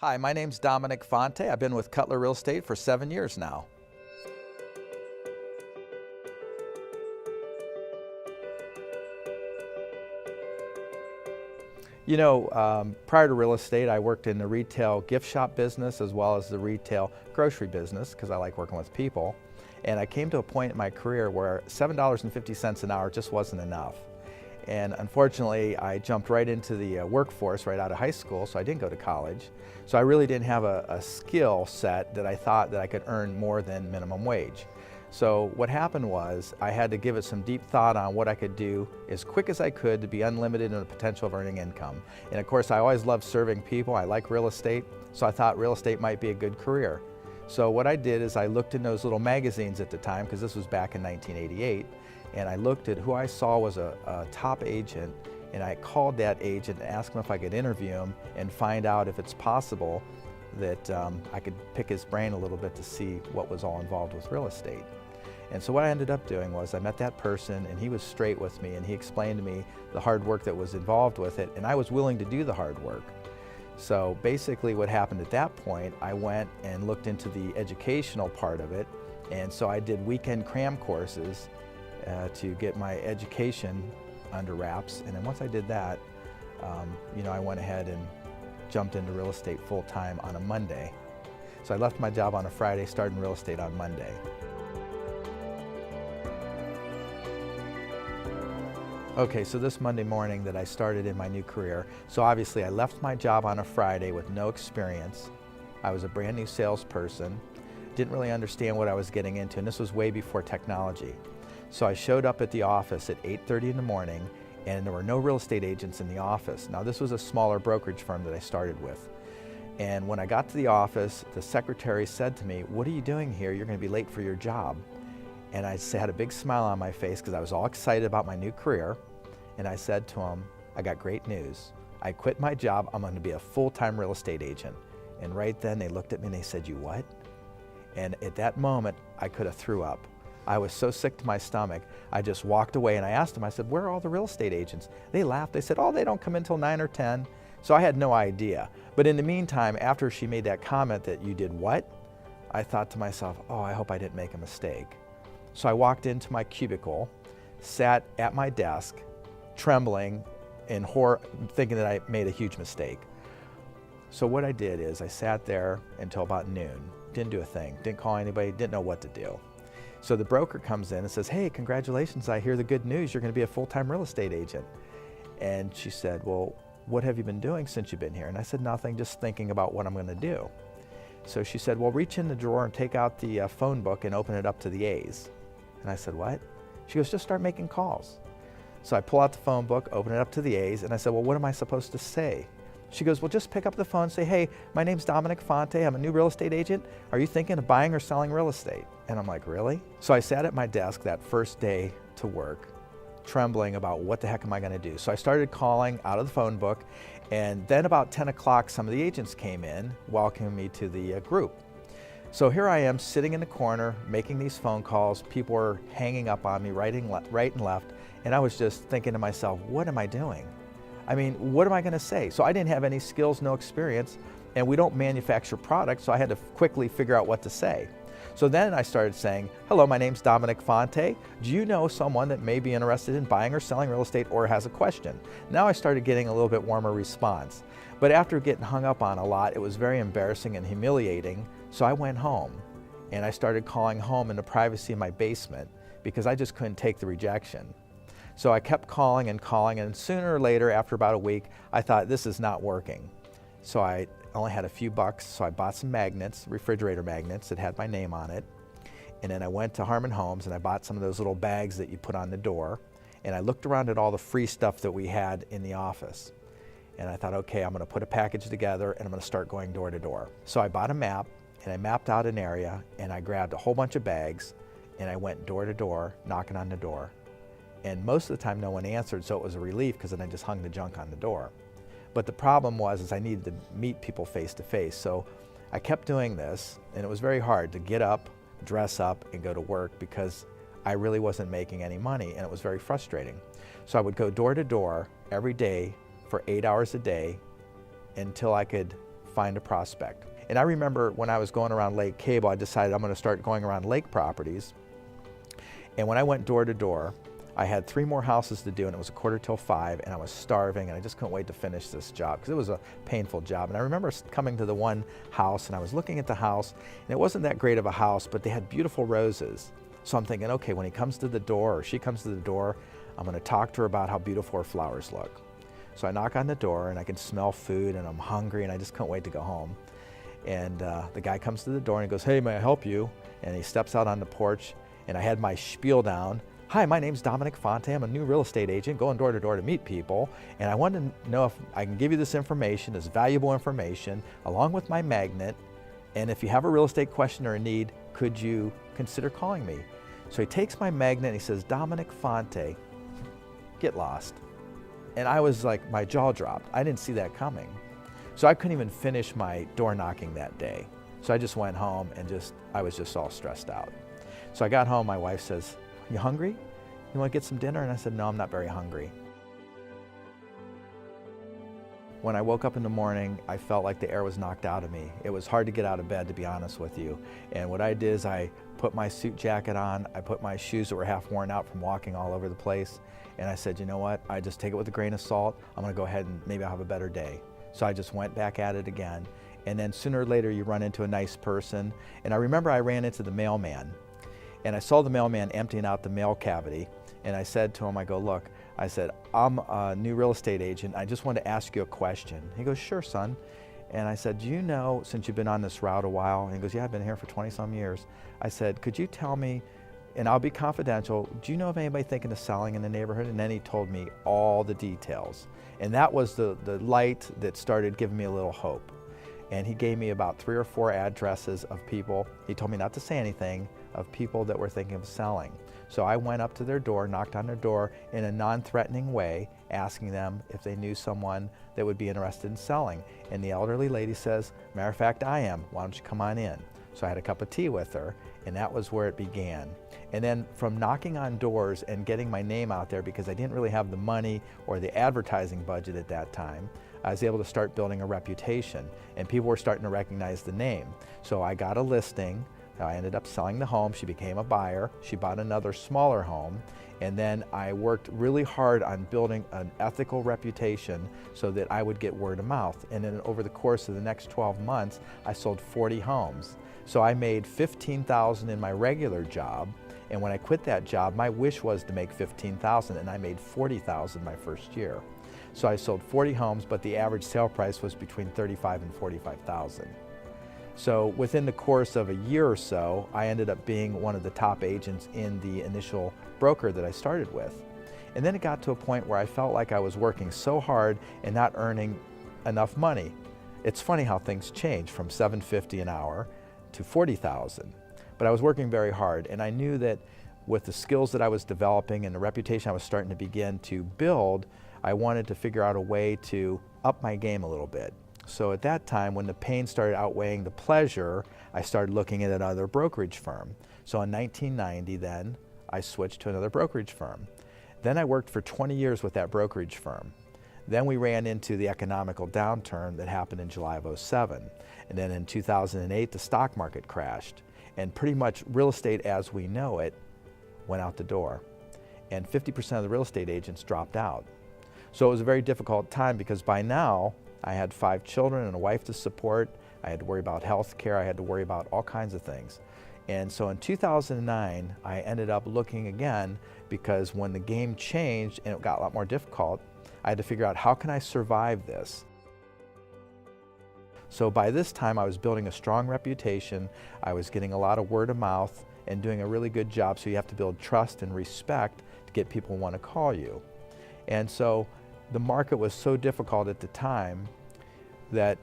Hi, my name's Dominic Fonte. I've been with Cutler Real Estate for 7 years now. Prior to real estate, I worked in the retail gift shop business as well as the retail grocery business because I like working with people. And I came to a point in my career where $7.50 an hour just wasn't enough. And unfortunately, I jumped right into the workforce right out of high school, so I didn't go to college. So I really didn't have a skill set that I thought that I could earn more than minimum wage. So what happened was I had to give it some deep thought on what I could do as quick as I could to be unlimited in the potential of earning income. And of course, I always loved serving people. I like real estate, so I thought real estate might be a good career. So what I did is I looked in those little magazines at the time, because this was back in 1988, and I looked at who I saw was a top agent, and I called that agent and asked him if I could interview him and find out if it's possible that I could pick his brain a little bit to see what was all involved with real estate. And so what I ended up doing was I met that person, and he was straight with me, and he explained to me the hard work that was involved with it, and I was willing to do the hard work. So basically what happened at that point, I went and looked into the educational part of it, and so I did weekend cram courses to get my education under wraps. And then once I did that, I went ahead and jumped into real estate full-time on a Monday. So I left my job on a Friday, started in real estate on Monday. Okay, so this Monday morning that I started in my new career, so obviously I left my job on a Friday with no experience. I was a brand new salesperson, didn't really understand what I was getting into, and this was way before technology. So I showed up at the office at 8:30 in the morning, and there were no real estate agents in the office. Now this was a smaller brokerage firm that I started with. And when I got to the office, the secretary said to me, "What are you doing here? You're going to be late for your job." And I had a big smile on my face because I was all excited about my new career. And I said to him, "I got great news. I quit my job. I'm going to be a full-time real estate agent." And right then they looked at me and they said, "You what?" And at that moment, I could have threw up. I was so sick to my stomach, I just walked away, and I asked them, I said, "Where are all the real estate agents?" They laughed. They said, "Oh, they don't come in until 9 or 10. So I had no idea. But in the meantime, after she made that comment that "you did what?" I thought to myself, "Oh, I hope I didn't make a mistake." So I walked into my cubicle, sat at my desk, trembling in horror, thinking that I made a huge mistake. So what I did is I sat there until about noon, didn't do a thing, didn't call anybody, didn't know what to do. So the broker comes in and says, "Hey, congratulations, I hear the good news, you're going to be a full-time real estate agent." And she said, "Well, what have you been doing since you've been here?" And I said, "Nothing, just thinking about what I'm going to do." So she said, "Well, reach in the drawer and take out the phone book and open it up to the A's." And I said, "What?" She goes, "Just start making calls." So I pull out the phone book, open it up to the A's, and I said, "Well, what am I supposed to say?" She goes, "Well, just pick up the phone and say, 'Hey, my name's Dominic Fonte. I'm a new real estate agent. Are you thinking of buying or selling real estate?'" And I'm like, "Really?" So I sat at my desk that first day to work, trembling about what the heck am I going to do. So I started calling out of the phone book, and then about 10 o'clock, some of the agents came in, welcoming me to the group. So here I am sitting in the corner, making these phone calls. People were hanging up on me right and left, and I was just thinking to myself, what am I doing? I mean, what am I going to say? So I didn't have any skills, no experience, and we don't manufacture products, so I had to quickly figure out what to say. So then I started saying, "Hello, my name's Dominic Fonte. Do you know someone that may be interested in buying or selling real estate or has a question?" Now I started getting a little bit warmer response. But after getting hung up on a lot, it was very embarrassing and humiliating, so I went home. And I started calling home in the privacy of my basement because I just couldn't take the rejection. So I kept calling, and sooner or later, after about a week, I thought, this is not working. So I only had a few bucks, so I bought some magnets, refrigerator magnets that had my name on it. And then I went to Harmon Homes and I bought some of those little bags that you put on the door. And I looked around at all the free stuff that we had in the office. And I thought, okay, I'm gonna put a package together and I'm gonna start going door to door. So I bought a map and I mapped out an area and I grabbed a whole bunch of bags and I went door to door, knocking on the door. And most of the time no one answered, so it was a relief because then I just hung the junk on the door. But the problem was I needed to meet people face to face. So I kept doing this, and it was very hard to get up, dress up, and go to work because I really wasn't making any money, and it was very frustrating. So I would go door to door every day for 8 hours a day until I could find a prospect. And I remember when I was going around Lake Cable, I decided I'm going to start going around lake properties. And when I went door to door, I had 3 more houses to do, and it was 5:15, and I was starving, and I just couldn't wait to finish this job because it was a painful job. And I remember coming to the one house, and I was looking at the house, and it wasn't that great of a house, but they had beautiful roses. So I'm thinking, okay, when he comes to the door, or she comes to the door, I'm going to talk to her about how beautiful her flowers look. So I knock on the door, and I can smell food, and I'm hungry, and I just couldn't wait to go home. And the guy comes to the door, and he goes, "Hey, may I help you?" And he steps out on the porch, and I had my spiel down. "Hi, my name's Dominic Fonte. I'm a new real estate agent going door to door to meet people. And I wanted to know if I can give you this information, this valuable information, along with my magnet. And if you have a real estate question or a need, could you consider calling me?" So he takes my magnet and he says, "Dominic Fonte, get lost." And I was like, my jaw dropped. I didn't see that coming. So I couldn't even finish my door knocking that day. So I just went home and I was just all stressed out. So I got home, my wife says, "You hungry? You want to get some dinner?" And I said, "No, I'm not very hungry." When I woke up in the morning, I felt like the air was knocked out of me. It was hard to get out of bed, to be honest with you. And what I did is I put my suit jacket on, I put my shoes that were half worn out from walking all over the place, and I said, you know what, I just take it with a grain of salt. I'm going to go ahead and maybe I'll have a better day. So I just went back at it again. And then sooner or later you run into a nice person. And I remember I ran into the mailman. And I saw the mailman emptying out the mail cavity, and I said to him, I go, "Look," I said, "I'm a new real estate agent. I just want to ask you a question." He goes, "Sure, son." And I said, "Do you know, since you've been on this route a while," and he goes, "Yeah, I've been here for 20-some years." I said, "Could you tell me, and I'll be confidential, do you know of anybody thinking of selling in the neighborhood?" And then he told me all the details. And that was the light that started giving me a little hope. And he gave me about 3 or 4 addresses of people. He told me not to say anything, of people that were thinking of selling. So I went up to their door, knocked on their door in a non-threatening way, asking them if they knew someone that would be interested in selling. And the elderly lady says, "Matter of fact, I am. Why don't you come on in?" So I had a cup of tea with her, and that was where it began. And then from knocking on doors and getting my name out there, because I didn't really have the money or the advertising budget at that time, I was able to start building a reputation, and people were starting to recognize the name. So I got a listing. I ended up selling the home. She became a buyer. She bought another smaller home. And then I worked really hard on building an ethical reputation so that I would get word of mouth. And then over the course of the next 12 months, I sold 40 homes. So I made $15,000 in my regular job. And when I quit that job, my wish was to make $15,000, and I made $40,000 my first year. So I sold 40 homes, but the average sale price was between $35,000 and $45,000. So within the course of a year or so, I ended up being one of the top agents in the initial broker that I started with. And then it got to a point where I felt like I was working so hard and not earning enough money. It's funny how things change from $750 an hour to $40,000. But I was working very hard, and I knew that with the skills that I was developing and the reputation I was starting to begin to build, I wanted to figure out a way to up my game a little bit. So at that time, when the pain started outweighing the pleasure, I started looking at another brokerage firm. So in 1990 then, I switched to another brokerage firm. Then I worked for 20 years with that brokerage firm. Then we ran into the economical downturn that happened in July of '07. And then in 2008, the stock market crashed. And pretty much real estate as we know it went out the door. And 50% of the real estate agents dropped out. So it was a very difficult time because by now, I had 5 children and a wife to support. I had to worry about health care. I had to worry about all kinds of things. And so in 2009, I ended up looking again because when the game changed and it got a lot more difficult, I had to figure out how can I survive this. So by this time, I was building a strong reputation. I was getting a lot of word of mouth and doing a really good job. So you have to build trust and respect to get people to want to call you. And so the market was so difficult at the time that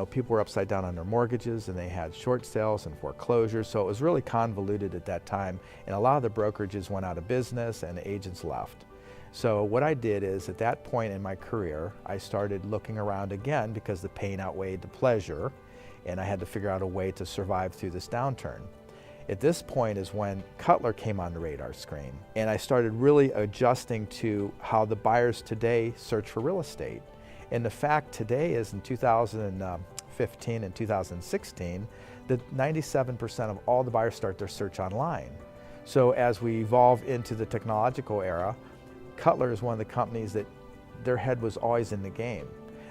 people were upside down on their mortgages and they had short sales and foreclosures. So it was really convoluted at that time. And a lot of the brokerages went out of business and the agents left. So what I did is at that point in my career, I started looking around again because the pain outweighed the pleasure, and I had to figure out a way to survive through this downturn. At this point is when Cutler came on the radar screen, and I started really adjusting to how the buyers today search for real estate. And the fact today is in 2015, 2015 and 2016 that 97% of all the buyers start their search online. So as we evolve into the technological era, Cutler is one of the companies that their head was always in the game.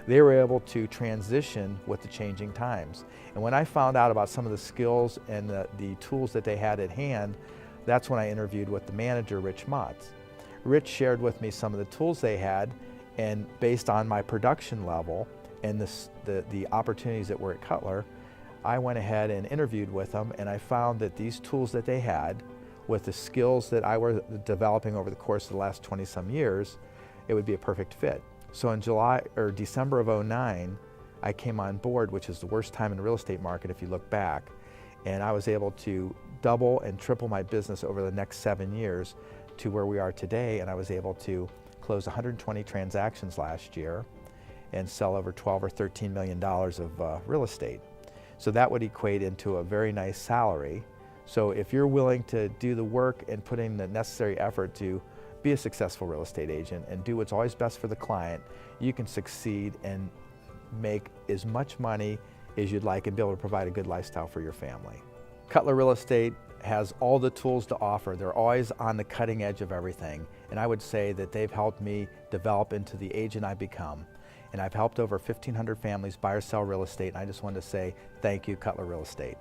They were able to transition with the changing times. And when I found out about some of the skills and the tools that they had at hand, that's when I interviewed with the manager, Rich Motz. Rich shared with me some of the tools they had, and based on my production level and the opportunities that were at Cutler, I went ahead and interviewed with them, and I found that these tools that they had, with the skills that I was developing over the course of the last 20-some years, it would be a perfect fit. So in December of '09, I came on board, which is the worst time in the real estate market if you look back, and I was able to double and triple my business over the next 7 years to where we are today, and I was able to close 120 transactions last year and sell over $12 or $13 million of real estate. So that would equate into a very nice salary. So if you're willing to do the work and put in the necessary effort to be a successful real estate agent and do what's always best for the client, you can succeed and make as much money as you'd like and be able to provide a good lifestyle for your family. Cutler Real Estate has all the tools to offer. They're always on the cutting edge of everything. And I would say that they've helped me develop into the agent I've become. And I've helped over 1,500 families buy or sell real estate. And I just wanted to say thank you, Cutler Real Estate.